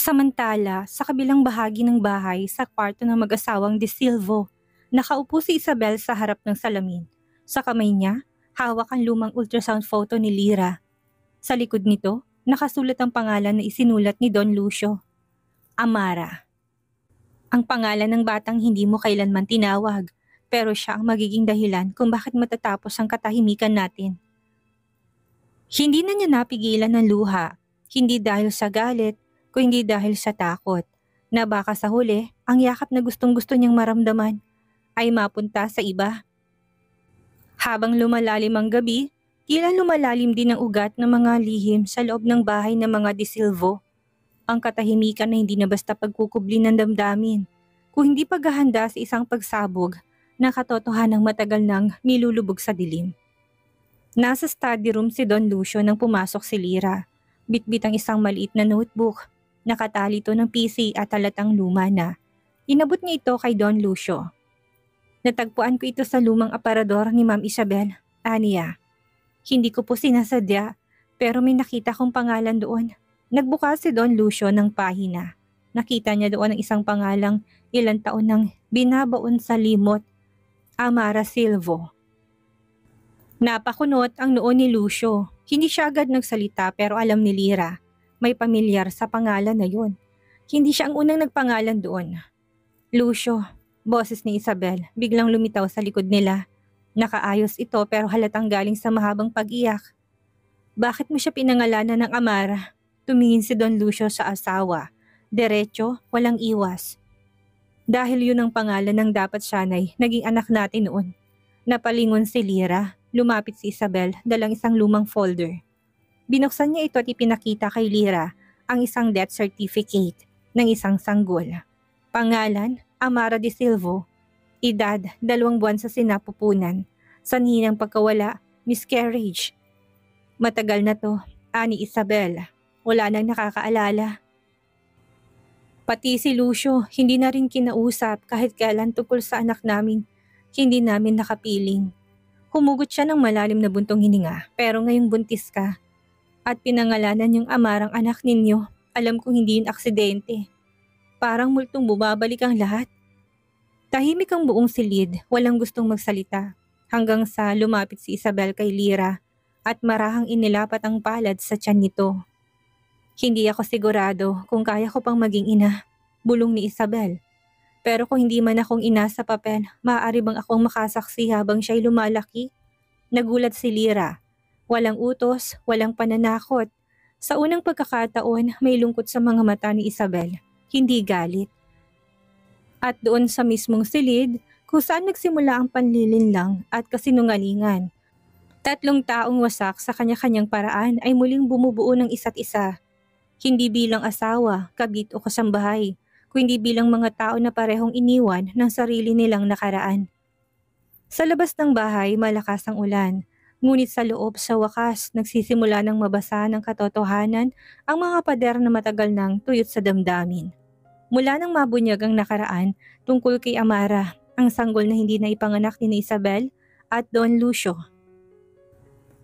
Samantala, sa kabilang bahagi ng bahay sa kwarto ng mag-asawang De Silvo, nakaupo si Isabel sa harap ng salamin. Sa kamay niya, hawak ang lumang ultrasound photo ni Lyra. Sa likod nito, nakasulat ang pangalan na isinulat ni Don Lucio. Amara. Ang pangalan ng batang hindi mo kailanman tinawag, pero siya ang magiging dahilan kung bakit matatapos ang katahimikan natin. Hindi na niya napigilan ng luha, hindi dahil sa galit, kundi dahil sa takot, na baka sa huli, ang yakap na gustong-gusto niyang maramdaman ay mapunta sa iba. Habang lumalalim ang gabi, tila lumalalim din ang ugat ng mga lihim sa loob ng bahay ng mga De Silvo. Ang katahimikan na hindi na basta pagkukubli ng damdamin, kung hindi paghahanda sa isang pagsabog na katotohanang matagal nang nilulubog sa dilim. Nasa study room si Don Lucio nang pumasok si Lyra. Bitbit ang isang maliit na notebook. Nakatali ito ng PC at halatang luma na. Inabot niya ito kay Don Lucio. Natagpuan ko ito sa lumang aparador ni Ma'am Isabel, aniya. Hindi ko po sinasadya, pero may nakita kong pangalan doon. Nagbukas si Don Lucio ng pahina. Nakita niya doon ang isang pangalang ilang taon nang binabaon sa limot, Amara Silvo. Napakunot ang noo ni Lucio. Hindi siya agad nagsalita pero alam ni Lyra. May pamilyar sa pangalan na yun. Hindi siya ang unang nagpangalan doon. Lucio, boses ni Isabel, biglang lumitaw sa likod nila. Nakaayos ito pero halatang galing sa mahabang pag-iyak. Bakit mo siya pinangalanan ng Amara? Tumingin si Don Lucio sa asawa. Diretso, walang iwas. Dahil yun ang pangalan ng dapat sana'y naging anak natin noon. Napalingon si Lyra, lumapit si Isabel, dalang isang lumang folder. Binuksan niya ito at ipinakita kay Lyra ang isang death certificate ng isang sanggol. Pangalan, Amara De Silvo. Edad, 2 buwan sa sinapupunan. Sanhi ng pagkawala, miscarriage. Matagal na to, ani Isabel. Wala nang nakakaalala. Pati si Lucio, hindi na rin kinausap kahit kailan tungkol sa anak namin. Hindi namin nakapiling. Humugot siya ng malalim na buntong hininga, pero ngayong buntis ka. At pinangalanan yung Amarang anak ninyo, alam kong hindi yun aksidente. Parang multong bumabalik ang lahat. Tahimik ang buong silid, walang gustong magsalita. Hanggang sa lumapit si Isabel kay Lyra at marahang inilapat ang palad sa tiyan nito. Hindi ako sigurado kung kaya ko pang maging ina, bulong ni Isabel. Pero kung hindi man akong ina sa papel, maaari bang akong makasaksi habang siya'y lumalaki? Nagulat si Lyra. Walang utos, walang pananakot. Sa unang pagkakataon, may lungkot sa mga mata ni Isabel, hindi galit. At doon sa mismong silid, kung saan nagsimula ang panlilinlang at kasinungalingan. 3 taong wasak sa kanya-kanyang paraan ay muling bumubuo ng isa't isa. Hindi bilang asawa, kabit o kasambahay, kundi bilang mga tao na parehong iniwan ng sarili nilang nakaraan. Sa labas ng bahay, malakas ang ulan. Ngunit sa loob, sa wakas, nagsisimula ng mabasa ng katotohanan ang mga pader na matagal nang tuyot sa damdamin. Mula nang mabunyag ang nakaraan tungkol kay Amara, ang sanggol na hindi na ipanganak ni Isabel at Don Lucio.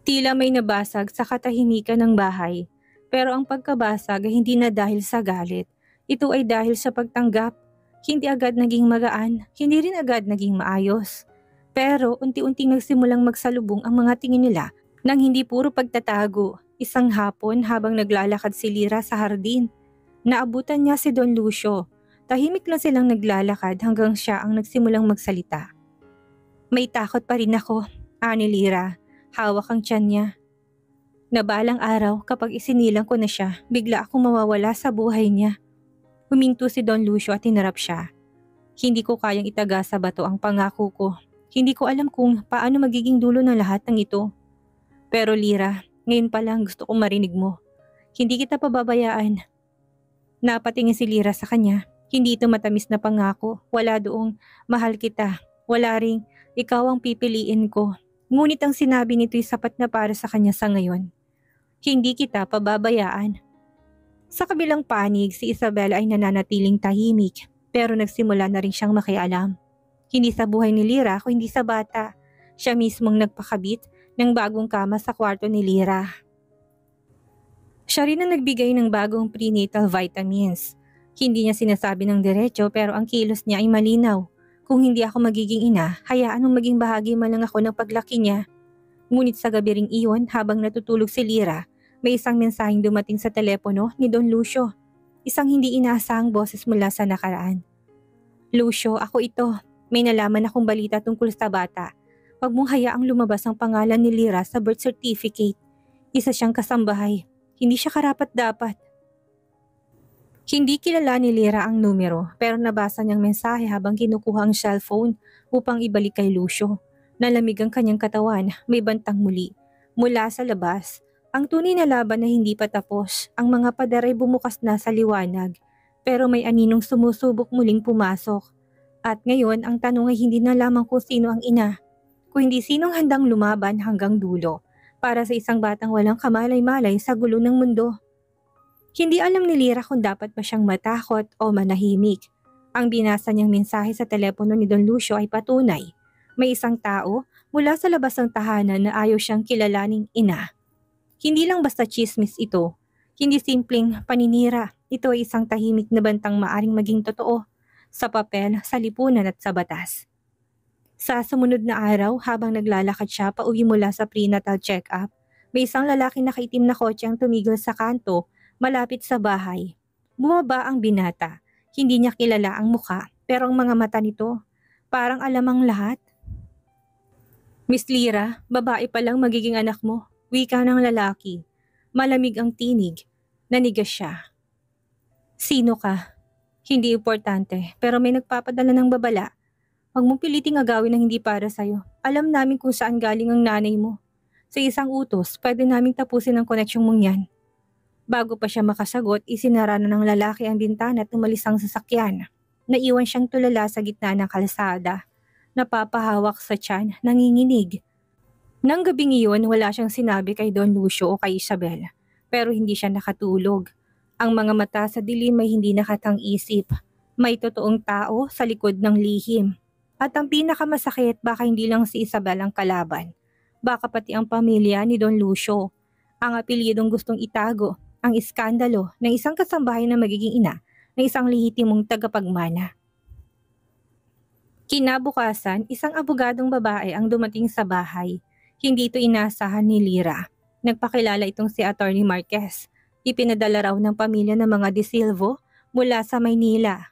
Tila may nabasag sa katahimikan ng bahay, pero ang pagkabasag ay hindi na dahil sa galit. Ito ay dahil sa pagtanggap. Hindi agad naging magaan, hindi rin agad naging maayos. Pero unti-unting nagsimulang magsalubong ang mga tingin nila nang hindi puro pagtatago. Isang hapon habang naglalakad si Lyra sa hardin, naabutan niya si Don Lucio. Tahimik lang silang naglalakad hanggang siya ang nagsimulang magsalita. May takot pa rin ako, ani Lyra. Hawak ang tiyan niya. Nabalang araw kapag isinilang ko na siya, bigla akong mawawala sa buhay niya. Huminto si Don Lucio at hinarap siya. Hindi ko kayang itaga sa bato ang pangako ko. Hindi ko alam kung paano magiging dulo ng lahat ng ito. Pero Lyra, ngayon pa lang gusto kong marinig mo. Hindi kita pababayaan. Napatingin si Lyra sa kanya. Hindi ito matamis na pangako. Wala doong mahal kita. Wala ring ikaw ang pipiliin ko. Ngunit ang sinabi nito'y sapat na para sa kanya sa ngayon. Hindi kita pababayaan. Sa kabilang panig, si Isabel ay nananatiling tahimik pero nagsimula na rin siyang makialam. Hindi sa buhay ni Lyra kundi sa bata. Siya mismong nagpakabit ng bagong kama sa kwarto ni Lyra. Siya rin ang nagbigay ng bagong prenatal vitamins. Hindi niya sinasabi ng diretso pero ang kilos niya ay malinaw. Kung hindi ako magiging ina, hayaan mong maging bahagi man lang ako ng paglaki niya. Ngunit sa gabi ring iyon habang natutulog si Lyra, may isang mensaheng dumating sa telepono ni Don Lucio. Isang hindi inaasahang boses mula sa nakaraan. Lucio, ako ito. May nalaman akong balita tungkol sa bata. Huwag mong hayaang lumabas ang pangalan ni Lyra sa birth certificate. Isa siyang kasambahay. Hindi siya karapat-dapat. Hindi kilala ni Lyra ang numero pero nabasa niyang mensahe habang kinukuha ang cellphone upang ibalik kay Lucio. Nalamig ang kanyang katawan, may bantang muli. Mula sa labas, ang tunay na laban na hindi pa tapos, ang mga pader ay bumukas na sa liwanag. Pero may aninong sumusubok muling pumasok. At ngayon ang tanong ay hindi na lamang kung sino ang ina, kung hindi sinong handang lumaban hanggang dulo para sa isang batang walang kamalay-malay sa gulo ng mundo. Hindi alam ni Lyra kung dapat ba siyang matakot o manahimik. Ang binasa niyang mensahe sa telepono ni Don Lucio ay patunay. May isang tao mula sa labas ng tahanan na ayaw siyang kilalaning ina. Hindi lang basta chismis ito. Hindi simpleng paninira. Ito ay isang tahimik na bantang maaring maging totoo. Sa papel, sa lipunan at sa batas. Sa sumunod na araw habang naglalakad siya pauwi mula sa prenatal check-up, may isang lalaki na nakaitim na kotse ang tumigil sa kanto malapit sa bahay. Bumaba ang binata. Hindi niya kilala ang muka pero ang mga mata nito parang alam ang lahat. Miss Lyra, babae pa lang magiging anak mo. Wika ng lalaki. Malamig ang tinig. Nanigas siya. Sino ka? Hindi importante pero may nagpapadala ng babala. Huwag mong piliting agawin ang hindi para sa'yo. Alam namin kung saan galing ang nanay mo. Sa isang utos, pwede naming tapusin ang koneksyong mong yan. Bago pa siya makasagot, isinara na ng lalaki ang bintana at umalis ang sasakyan. Naiwan siyang tulala sa gitna ng kalsada. Napapahawak sa tiyan, nanginginig. Nang gabing iyon, wala siyang sinabi kay Don Lucio o kay Isabel. Pero hindi siya nakatulog. Ang mga mata sa dilim ay hindi nakatang-isip. May totoong tao sa likod ng lihim. At ang pinakamasakit, baka hindi lang si Isabel ang kalaban. Baka pati ang pamilya ni Don Lucio. Ang apelyidong gustong itago, ang iskandalo ng isang kasambahay na magiging ina ng isang lehitimong tagapagmana. Kinabukasan, isang abogadong babae ang dumating sa bahay. Hindi ito inaasahan ni Lyra. Nagpakilala itong si Attorney Marquez. Ipinadala raw ng pamilya ng mga De Silvo mula sa Maynila.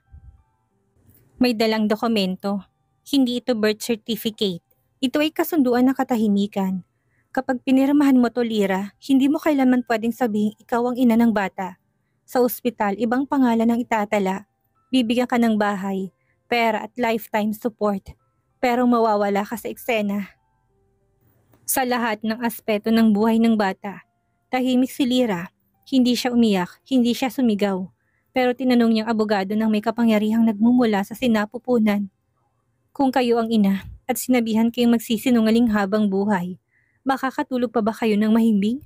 May dalang dokumento. Hindi ito birth certificate. Ito ay kasunduan ng katahimikan. Kapag pinirmahan mo to, Lyra, hindi mo kailanman pwedeng sabihin ikaw ang ina ng bata. Sa ospital, ibang pangalan ang itatala. Bibigyan ka ng bahay, pera at lifetime support. Pero mawawala ka sa eksena. Sa lahat ng aspeto ng buhay ng bata, tahimik si Lyra. Hindi siya umiyak, hindi siya sumigaw. Pero tinanong niyang abogado ng may kapangyarihang nagmumula sa sinapupunan. Kung kayo ang ina at sinabihan kayong magsisinungaling habang buhay, makakatulog pa ba kayo ng mahimbing?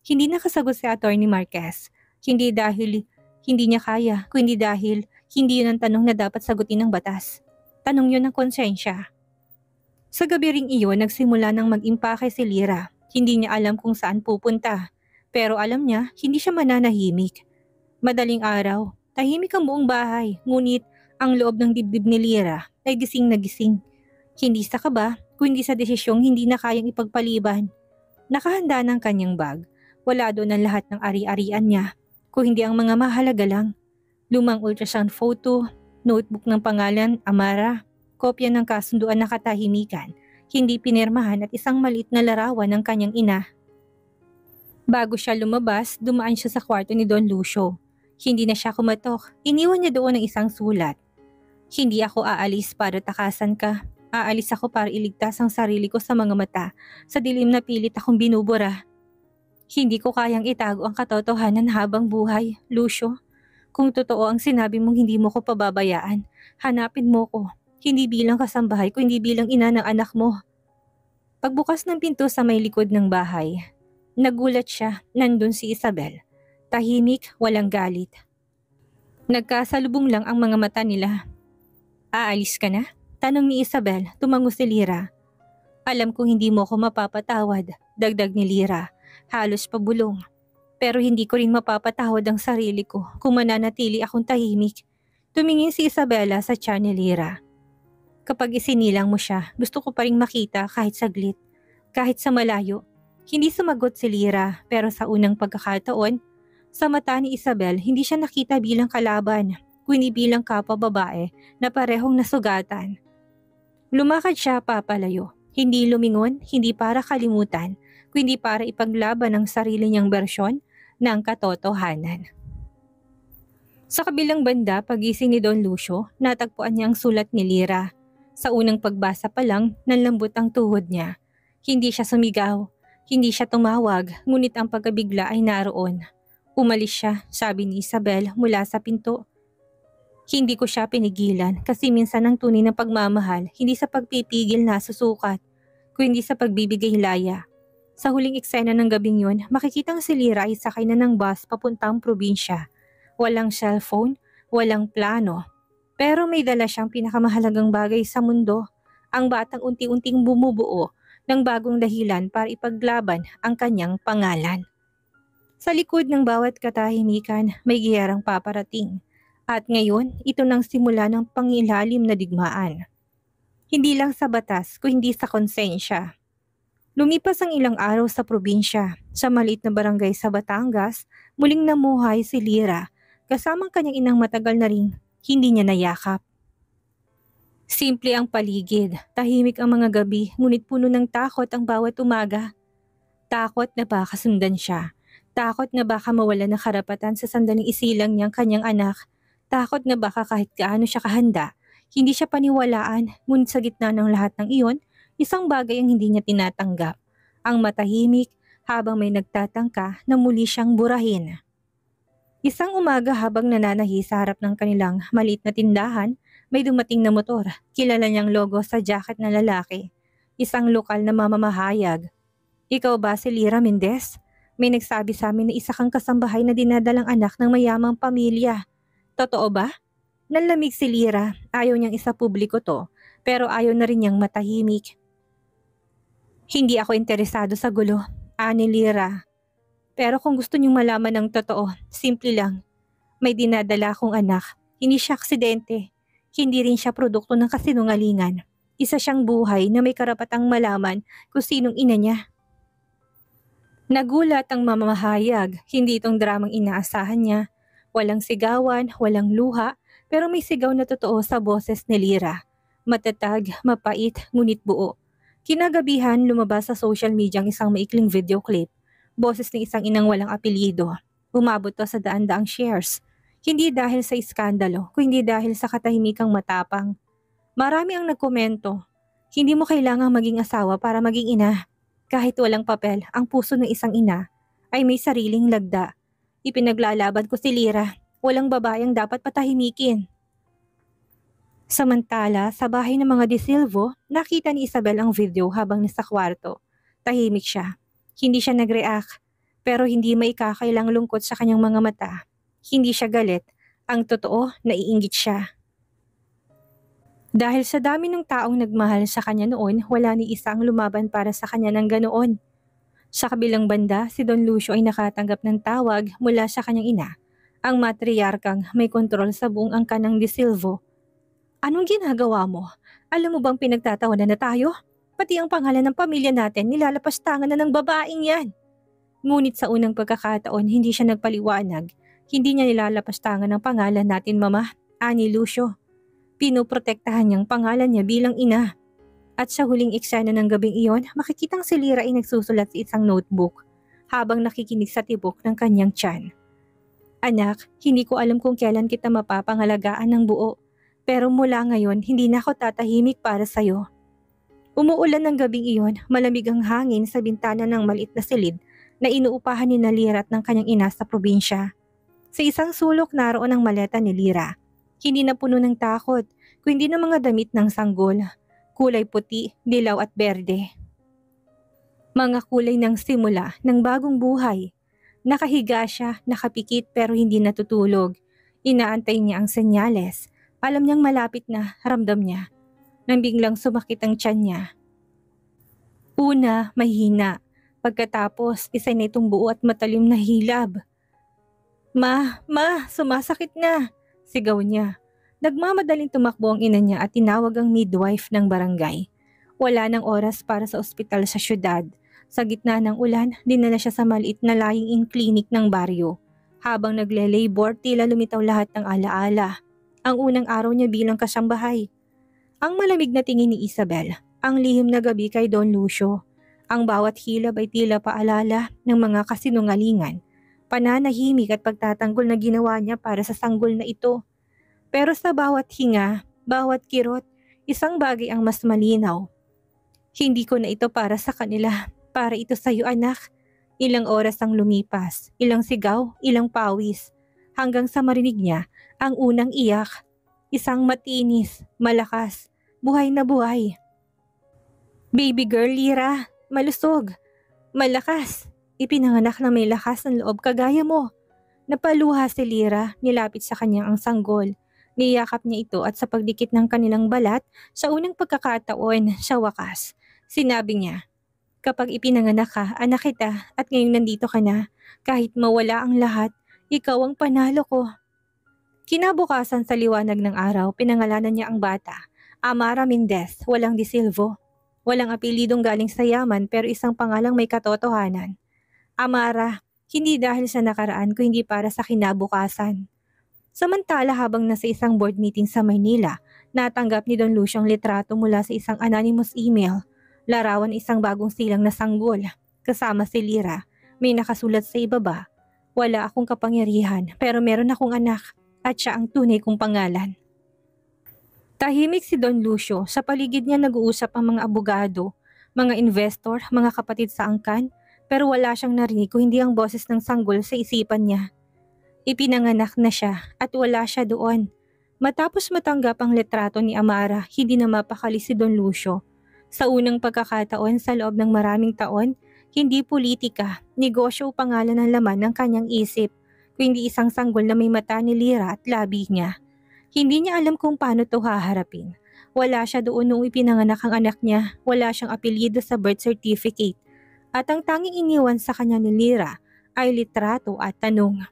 Hindi nakasagot si Attorney Marquez. Hindi dahil hindi niya kaya, kundi dahil hindi yun ang tanong na dapat sagutin ng batas. Tanong yun ng konsensya. Sa gabi ring iyon, nagsimula ng mag-impake si Lyra. Hindi niya alam kung saan pupunta. Pero alam niya, hindi siya mananahimik. Madaling araw, tahimik ang buong bahay. Ngunit ang loob ng dibdib ni Lyra ay gising na gising. Hindi sa kaba, kundi sa desisyong hindi na kayang ipagpaliban. Nakahanda ng kanyang bag. Wala doon ang lahat ng ari-arian niya, kung hindi ang mga mahalaga lang. Lumang ultrasound photo, notebook ng pangalan Amara, kopya ng kasunduan ng katahimikan, hindi pinirmahan at isang maliit na larawan ng kanyang ina. Bago siya lumabas, dumaan siya sa kwarto ni Don Lucio. Hindi na siya kumatok, iniwan niya doon ang isang sulat. Hindi ako aalis para takasan ka. Aalis ako para iligtas ang sarili ko sa mga mata, sa dilim na pilit akong binubura. Hindi ko kayang itago ang katotohanan habang buhay, Lucio. Kung totoo ang sinabi mong hindi mo ko pababayaan, hanapin mo ko. Hindi bilang kasambahay, kundi bilang ina ng anak mo. Pagbukas ng pinto sa may likod ng bahay, nagulat siya, nandun si Isabel. Tahimik, walang galit. Nagkasalubong lang ang mga mata nila. Aalis ka na? Tanong ni Isabel, tumango si Lyra. Alam kong hindi mo ko mapapatawad, dagdag ni Lyra, halos pabulong. Pero hindi ko rin mapapatawad ang sarili ko kung mananatili akong tahimik. Tumingin si Isabela sa tiyan ni Lyra. Kapag isinilang mo siya, gusto ko pa rin makita kahit saglit, kahit sa malayo. Hindi sumagot si Lyra pero sa unang pagkakataon, sa mata ni Isabel hindi siya nakita bilang kalaban, kundi bilang kapwa babae na parehong nasugatan. Lumakad siya papalayo, hindi lumingon, hindi para kalimutan, kundi para ipaglaban ang sarili niyang bersyon ng katotohanan. Sa kabilang banda, pagising ni Don Lucio, natagpuan niya ang sulat ni Lyra. Sa unang pagbasa pa lang, nanlambot ang tuhod niya. Hindi siya sumigaw, hindi siya tumawag, ngunit ang pagkabigla ay naroon. Umalis siya, sabi ni Isabel mula sa pinto. Hindi ko siya pinigilan kasi minsan ang tunay na pagmamahal hindi sa pagpipigil na susukat, kundi sa pagbibigay laya. Sa huling eksena ng gabing yun, makikitang si Lyra ay sakay na ng bus papuntang probinsya. Walang cellphone, walang plano. Pero may dala siyang pinakamahalagang bagay sa mundo, ang batang unti-unting bumubuo ng bagong dahilan para ipaglaban ang kanyang pangalan. Sa likod ng bawat katahimikan may giyerang paparating. At ngayon, ito nang simula ng pangilalim na digmaan. Hindi lang sa batas, kundi sa konsensya. Lumipas ang ilang araw sa probinsya. Sa maliit na barangay sa Batangas, muling namuhay si Lyra, kasamang kanyang inang matagal na ring hindi niya nayakap. Simple ang paligid, tahimik ang mga gabi, ngunit puno ng takot ang bawat umaga. Takot na baka sundan siya. Takot na baka mawala ng karapatan sa sandaling isilang niyang kanyang anak. Takot na baka kahit gaano siya kahanda, hindi siya paniwalaan, ngunit sa gitna ng lahat ng iyon, isang bagay ang hindi niya tinatanggap. Ang matahimik habang may nagtatangka na muli siyang burahin. Isang umaga habang nananahi sa harap ng kanilang maliit na tindahan, may dumating na motor. Kilala niyang logo sa jacket na lalaki. Isang lokal na mamamahayag. Ikaw ba si Lyra Mendez? May nagsabi sa amin na isa kang kasambahay na dinadalang anak ng mayamang pamilya. Totoo ba? Nanlamig si Lyra. Ayaw niyang isa publiko to, pero ayaw na rin niyang matahimik. Hindi ako interesado sa gulo, ani Lyra. Pero kung gusto niyong malaman ng totoo, simple lang. May dinadala akong anak. Hindi siya aksidente. Hindi rin siya produkto ng kasinungalingan. Isa siyang buhay na may karapatang malaman kung sinong ina niya. Nagulat ang mamamahayag. Hindi itong dramang inaasahan niya. Walang sigawan, walang luha, pero may sigaw na totoo sa boses ni Lyra. Matatag, mapait, ngunit buo. Kinagabihan lumabas sa social media ang isang maikling video clip. Boses ng isang inang walang apelyido. Umabot to sa daan-daang shares. Hindi dahil sa iskandalo, kundi dahil sa katahimikang matapang. Marami ang nagkomento. Hindi mo kailangang maging asawa para maging ina. Kahit walang papel, ang puso ng isang ina ay may sariling lagda. Ipinaglalaban ko si Lyra. Walang babayang dapat patahimikin. Samantala, sa bahay ng mga De Silvo, nakita ni Isabel ang video habang nasa kwarto. Tahimik siya. Hindi siya nag-react, pero hindi maikakailang lungkot sa kanyang mga mata. Hindi siya galit. Ang totoo, naiinggit siya. Dahil sa dami ng taong nagmahal sa kanya noon, wala ni isa ang lumaban para sa kanya ng ganoon. Sa kabilang banda, si Don Lucio ay nakatanggap ng tawag mula sa kanyang ina, ang matriarkang may kontrol sa buong angkan ng De Silvo. Anong ginagawa mo? Alam mo bang pinagtatawanan na tayo? Pati ang pangalan ng pamilya natin nilalapastangan na ng babaeng yan. Ngunit sa unang pagkakataon hindi siya nagpaliwanag. Hindi niya nilalapastangan ang pangalan natin, Mama, ani Lucio. Pinoprotektahan niyang pangalan niya bilang ina. At sa huling eksena ng gabing iyon, makikitang si Lyra ay nagsusulat sa isang notebook habang nakikinig sa tibok ng kanyang tiyan. Anak, hindi ko alam kung kailan kita mapapangalagaan ng buo. Pero mula ngayon, hindi na ako tatahimik para sa'yo. Umuulan ng gabing iyon, malamig ang hangin sa bintana ng maliit na silid na inuupahan ni Lyra at ng kanyang ina sa probinsya. Sa isang sulok naroon ang maleta ni Lyra. Hindi na puno ng takot, kundi ng mga damit ng sanggol. Kulay puti, dilaw at berde. Mga kulay ng simula ng bagong buhay. Nakahiga siya, nakapikit pero hindi natutulog. Inaantay niya ang senyales. Alam niyang malapit na, ramdam niya. Nang biglang sumakit ang tiyan niya. Una, mahina. Pagkatapos, isa na itong buo at matalim na hilab. Ma, sumasakit na, sigaw niya. Nagmamadaling tumakbo ang ina niya at tinawag ang midwife ng barangay. Wala nang oras para sa ospital sa syudad. Sa gitna ng ulan, dinala siya sa maliit na lying-in clinic ng baryo. Habang nagle-labor, tila lumitaw lahat ng alaala. Ang unang araw niya bilang kasambahay. Ang malamig na tingin ni Isabel, ang lihim na gabi kay Don Lucio. Ang bawat hilab ay tila paalala ng mga kasinungalingan, pananahimik at pagtatanggol na ginawa niya para sa sanggol na ito. Pero sa bawat hinga, bawat kirot, isang bagay ang mas malinaw. Hindi ko na ito para sa kanila, para ito sa iyo anak. Ilang oras ang lumipas, ilang sigaw, ilang pawis, hanggang sa marinig niya ang unang iyak. Isang matinis, malakas, buhay na buhay. Baby girl Lira, malusog, malakas, ipinanganak na may lakas ng loob kagaya mo. Napaluha si Lira, nilapit sa kanya ang sanggol. Niyakap niya ito at sa pagdikit ng kanilang balat, sa unang pagkakataon, sa wakas, sinabi niya, kapag ipinanganak ka, anak kita at ngayong nandito ka na, kahit mawala ang lahat, ikaw ang panalo ko. Kinabukasan sa liwanag ng araw, pinangalanan niya ang bata, Amara Mendez, walang Di Silvo. Walang apelidong galing sa yaman pero isang pangalang may katotohanan. Amara, hindi dahil sa nakaraan kundi para sa kinabukasan. Samantala habang nasa isang board meeting sa Maynila, natanggap ni Don Lucio ang litrato mula sa isang anonymous email. Larawan isang bagong silang na sanggol. Kasama si Lira. May nakasulat sa ibaba, wala akong kapangyarihan pero meron akong anak at siya ang tunay kong pangalan. Tahimik si Don Lucio, sa paligid niya nag-uusap ang mga abogado, mga investor, mga kapatid sa angkan, pero wala siyang narinig kung hindi ang boses ng sanggol sa isipan niya. Ipinanganak na siya at wala siya doon. Matapos matanggap ang litrato ni Amara, hindi na mapakali si Don Lucio. Sa unang pagkakataon sa loob ng maraming taon, hindi politika, negosyo o pangalan ang laman ng kanyang isip, kundi isang sanggol na may mata ni Lira at labi niya. Hindi niya alam kung paano to haharapin. Wala siya doon nung ipinanganak ang anak niya, wala siyang apelyido sa birth certificate. At ang tanging iniwan sa kanya ni Lira ay litrato at tanong,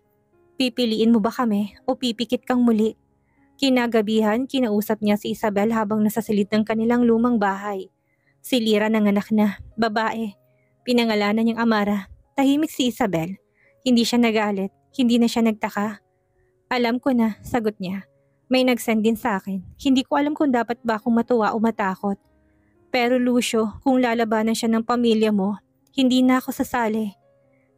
pipiliin mo ba kami o pipikit kang muli? Kinagabihan, kinausap niya si Isabel habang nasa silid ng kanilang lumang bahay. Si Lira nanganak na, babae. Pinangalanan niyang Amara. Tahimik si Isabel. Hindi siya nagalit, hindi na siya nagtaka. Alam ko na, sagot niya. May nag-send din sa akin. Hindi ko alam kung dapat ba akong matuwa o matakot. Pero Lucio, kung lalabanan siya ng pamilya mo, hindi na ako sasali.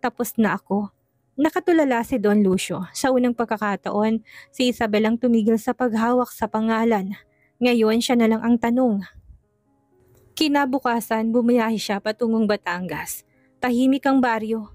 Tapos na ako. Nakatulala si Don Lucio. Sa unang pagkakataon, si Isabel ang tumigil sa paghawak sa pangalan. Ngayon siya na lang ang tanong. Kinabukasan, bumiyahe siya patungong Batangas. Tahimik ang baryo.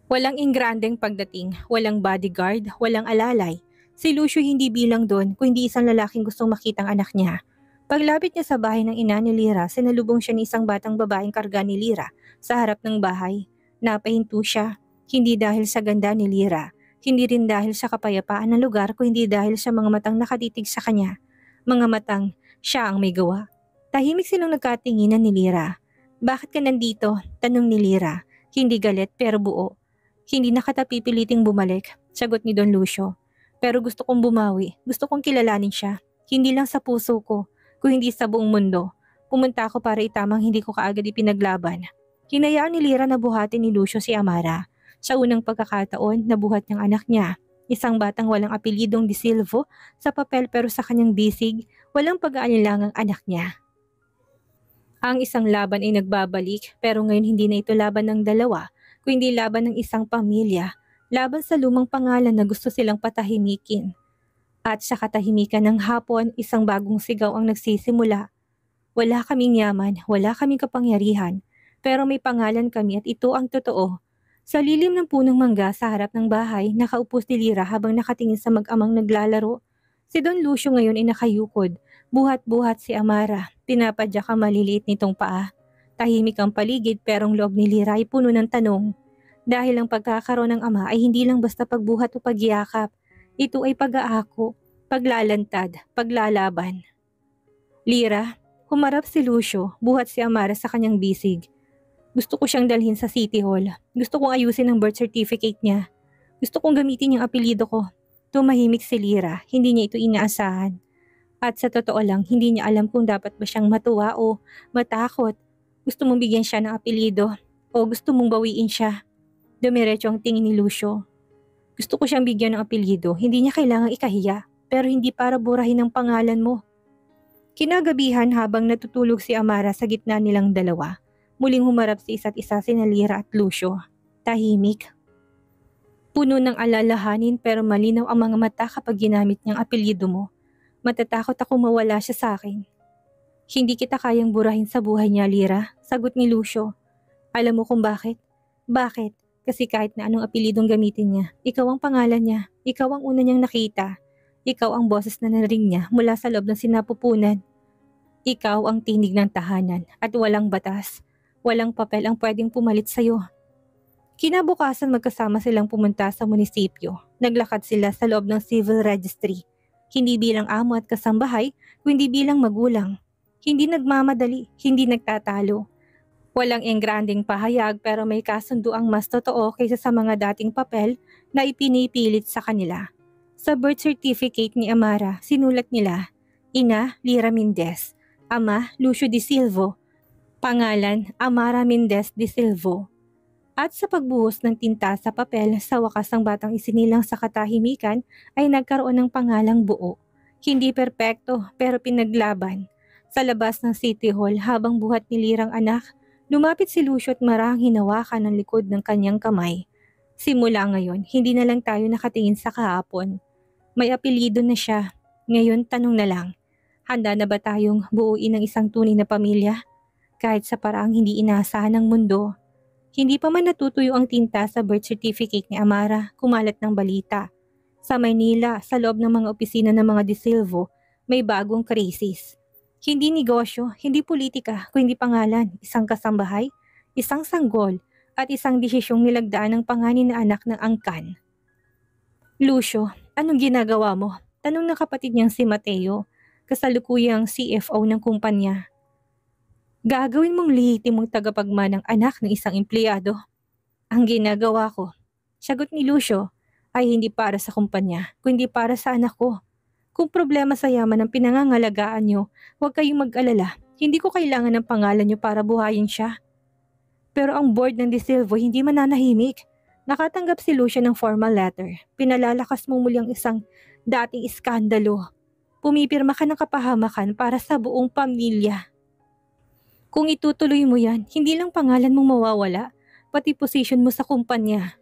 Walang ingrandeng pagdating, walang bodyguard, walang alalay. Si Lucio hindi bilang doon kundi isang lalaking gustong makitang anak niya. Paglapit niya sa bahay ng ina ni Lira, sinalubong siya ni isang batang babaeng karga ni Lira sa harap ng bahay. Napahinto siya, hindi dahil sa ganda ni Lira, hindi rin dahil sa kapayapaan ng lugar kundi dahil sa mga matang nakatitig sa kanya. Mga matang, siya ang may gawa. Tahimik silang nagkatinginan ni Lira. Bakit ka nandito? Tanong ni Lira. Hindi galit pero buo. Hindi na kita pipiliting bumalik, sagot ni Don Lucio. Pero gusto kong bumawi, gusto kong kilalanin siya. Hindi lang sa puso ko, kung hindi sa buong mundo. Pumunta ako para itamang hindi ko kaagad ipinaglaban. Hinayaan ni Lira na buhatin ni Lucio si Amara. Sa unang pagkakataon, nabuhat ng anak niya. Isang batang walang apelidong Di Silvo sa papel pero sa kanyang bisig, walang pag-aalilangang anak niya. Ang isang laban ay nagbabalik pero ngayon hindi na ito laban ng dalawa, kundi laban ng isang pamilya. Laban sa lumang pangalan na gusto silang patahimikin. At sa katahimikan ng hapon, isang bagong sigaw ang nagsisimula. Wala kaming yaman, wala kaming kapangyarihan, pero may pangalan kami at ito ang totoo. Sa lilim ng punong mangga sa harap ng bahay, nakaupo si Lira habang nakatingin sa mag-amang naglalaro. Si Don Lucio ngayon ay nakayukod, buhat-buhat si Amara, pinapadyak ang maliliit nitong paa. Tahimik ang paligid pero ang loob ni Lira ay puno ng tanong. Dahil ang pagkakaroon ng ama ay hindi lang basta pagbuhat o pagyakap. Ito ay pag-aako, paglalantad, paglalaban. Lira, humarap si Lucio, buhat si Amara sa kanyang bisig. Gusto ko siyang dalhin sa City Hall. Gusto kong ayusin ang birth certificate niya. Gusto kong gamitin yung apelyido ko. Tumahimik si Lyra, hindi niya ito inaasahan. At sa totoo lang, hindi niya alam kung dapat ba siyang matuwa o matakot. Gusto mong bigyan siya ng apelyido o gusto mong bawiin siya. Dumiretso ang tingin ni Lucio. Gusto ko siyang bigyan ng apelyido, hindi niya kailangang ikahiya, pero hindi para burahin ang pangalan mo. Kinagabihan habang natutulog si Amara sa gitna nilang dalawa, muling humarap sa isa't isa sina Lyra at Lucio. Tahimik. Puno ng alalahanin pero malinaw ang mga mata kapag ginamit niyang apelyido mo. Matatakot ako mawala siya sa akin. Hindi kita kayang burahin sa buhay niya, Lyra, sagot ni Lucio. Alam mo kung bakit? Bakit? Kasi kahit na anong apelyidong gamitin niya, ikaw ang pangalan niya, ikaw ang una niyang nakita. Ikaw ang boses na narinig niya mula sa loob ng sinapupunan. Ikaw ang tinig ng tahanan at walang batas. Walang papel ang pwedeng pumalit sa'yo. Kinabukasan magkasama silang pumunta sa munisipyo. Naglakad sila sa loob ng civil registry. Hindi bilang amo at kasambahay, kundi bilang magulang. Hindi nagmamadali, hindi nagtatalo. Walang engranding pahayag pero may kasunduang mas totoo kaysa sa mga dating papel na ipinipilit sa kanila. Sa birth certificate ni Amara, sinulat nila, Ina, Lyra Mendez. Ama, Lucio de Silvo. Pangalan, Amara Mendez de Silvo. At sa pagbuhos ng tinta sa papel, sa wakas ang batang isinilang sa katahimikan ay nagkaroon ng pangalang buo. Hindi perpekto pero pinaglaban. Sa labas ng City Hall habang buhat ni Lirang anak, lumapit si Lucio at marahang hinawakan ang likod ng kanyang kamay. Simula ngayon, hindi na lang tayo nakatingin sa kahapon. May apelyido na siya. Ngayon, tanong na lang, handa na ba tayong buuin ng isang tunay na pamilya? Kahit sa paraang hindi inaasahan ng mundo. Hindi pa man natutuyo ang tinta sa birth certificate ni Amara, kumalat ng balita. Sa Maynila, sa loob ng mga opisina ng mga De Silvo, may bagong krisis. Hindi negosyo, hindi politika, kundi pangalan, isang kasambahay, isang sanggol, at isang desisyong nilagdaan ng panganay na anak ng angkan. Lucio, anong ginagawa mo? Tanong ng kapatid niyang si Mateo, kasalukuyang CFO ng kumpanya. Gagawin mong lehitimong tagapagmanang anak ng isang empleyado. Ang ginagawa ko, sagot ni Lucio, ay hindi para sa kumpanya, kundi para sa anak ko. Kung problema sa yaman ang pinangangalagaan niyo, huwag kayong mag-alala. Hindi ko kailangan ng pangalan niyo para buhayin siya. Pero ang board ng De Silvo hindi mananahimik. Nakatanggap si Lucio ng formal letter. Pinalalakas mo muli ang isang dating iskandalo. Pumipirma ka ng kapahamakan para sa buong pamilya. Kung itutuloy mo yan, hindi lang pangalan mong mawawala, pati position mo sa kumpanya.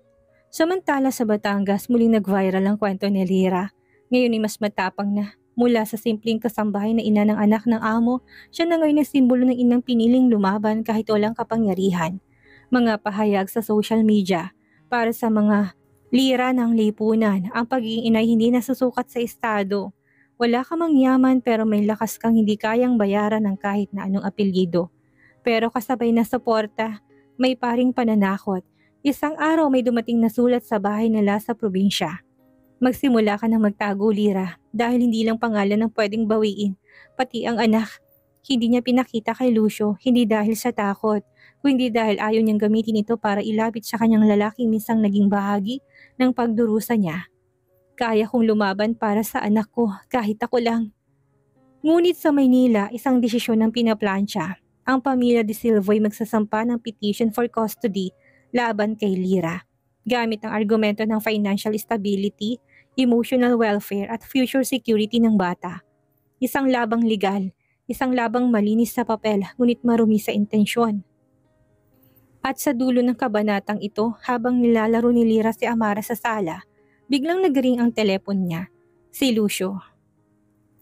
Samantala sa Batangas, muling nag-viral ang kwento ni Lyra. Ngayon ay mas matapang na. Mula sa simpleng kasambahay na ina ng anak ng amo, siya na ngayon ang simbolo ng inang piniling lumaban kahit walang kapangyarihan. Mga pahayag sa social media para sa mga lira ng lipunan, ang pagiging inay hindi nasusukat sa estado. Wala ka mang yaman pero may lakas kang hindi kayang bayaran ng kahit na anong apelyido. Pero kasabay na suporta, may paring pananakot. Isang araw may dumating na sulat sa bahay nila sa probinsya. Magsimula ka ng magtago, Lyra, dahil hindi lang pangalan ang pwedeng bawiin, pati ang anak. Hindi niya pinakita kay Lucio, hindi dahil sa takot, kundi dahil ayaw niyang gamitin ito para ilapit sa kanyang lalaking minsang naging bahagi ng pagdurusa niya. Kaya kong lumaban para sa anak ko, kahit ako lang. Ngunit sa Maynila, isang desisyon ang pinaplansya. Ang pamilya De Silvo ay magsasampa ng petition for custody laban kay Lyra. Gamit ang argumento ng financial stability, emotional welfare at future security ng bata. Isang labang legal, isang labang malinis sa papel ngunit marumi sa intensyon. At sa dulo ng kabanatang ito, habang nilalaro ni Lyra si Amara sa sala, biglang nagring ang telepon niya, si Lucio.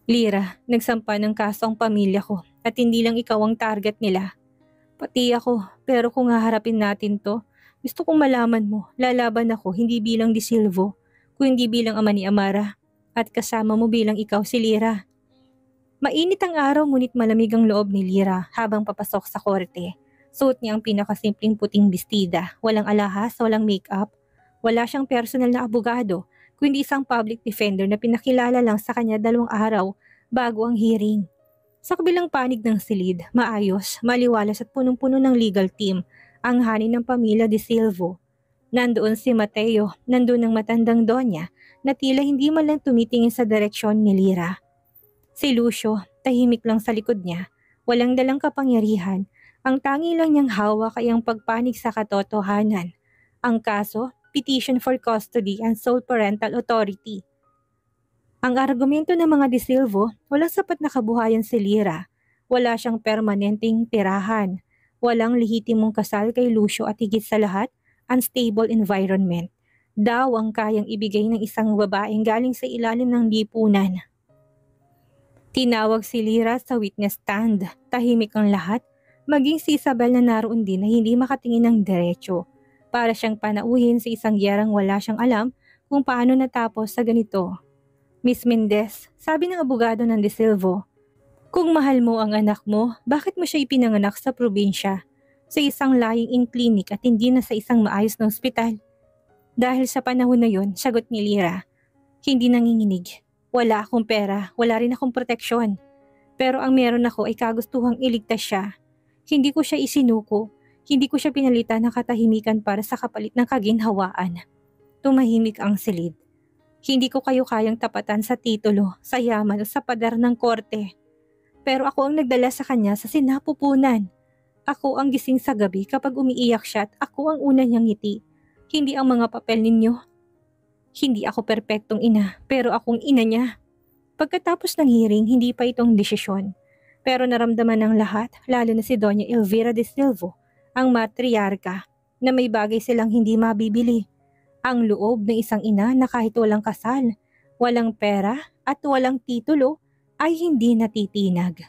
Lyra, nagsampa ng kaso ang pamilya ko at hindi lang ikaw ang target nila. Pati ako, pero kung haharapin natin to, gusto kong malaman mo, lalaban ako hindi bilang De Silvo, kundi bilang ama ni Amara, at kasama mo bilang ikaw si Lyra. Mainit ang araw ngunit malamig ang loob ni Lyra habang papasok sa korte. Suot niya ang pinakasimpleng puting bestida, walang alahas, walang make-up. Wala siyang personal na abogado, kundi isang public defender na pinakilala lang sa kanya 2 araw bago ang hearing. Sa kabilang panig ng silid, maayos, maliwalas at punong-puno ng legal team ang hari ng pamilya de Silvo. Nandoon si Mateo, nandoon ang matandang Donya na tila hindi man lang tumitingin sa direksyon ni Lyra. Si Lucio, tahimik lang sa likod niya, walang dalang kapangyarihan. Ang tangi lang niyang hawak ay ang pagpanig sa katotohanan. Ang kaso, petition for custody and sole parental authority. Ang argumento ng mga de Silvo, walang sapat na kabuhayan si Lyra. Wala siyang permanenteng tirahan. Walang lehitimong kasal kay Lucio at higit sa lahat, unstable environment. Daw ang kayang ibigay ng isang babaeng galing sa ilalim ng lipunan. Tinawag si Lyra sa witness stand. Tahimik ang lahat, maging si Isabel na naroon din na hindi makatingin ng diretso. Para siyang panauhin sa isang gyerang wala siyang alam kung paano natapos sa ganito. Miss Mendez, sabi ng abogado ng de Silvo, kung mahal mo ang anak mo, bakit mo siya ipinanganak sa probinsya? Sa isang lying-in clinic at hindi na sa isang maayos na ospital? Dahil sa panahon na yon, sagot ni Lyra, hindi nanginginig. Wala akong pera, wala rin akong proteksyon. Pero ang meron ako ay kagustuhang iligtas siya. Hindi ko siya isinuko, hindi ko siya pinalitan ng katahimikan para sa kapalit ng kaginhawaan. Tumahimik ang silid. Hindi ko kayo kayang tapatan sa titulo, sa yaman o sa pader ng korte. Pero ako ang nagdala sa kanya sa sinapupunan. Ako ang gising sa gabi kapag umiiyak siya at ako ang una niyang ngiti. Hindi ang mga papel ninyo. Hindi ako perpektong ina, pero akong ina niya. Pagkatapos ng hearing, hindi pa itong desisyon. Pero naramdaman ng lahat, lalo na si Doña Elvira de Silvo, ang matriarka, na may bagay silang hindi mabibili. Ang loob ng isang ina na kahit walang kasal, walang pera at walang titulo ay hindi natitinag.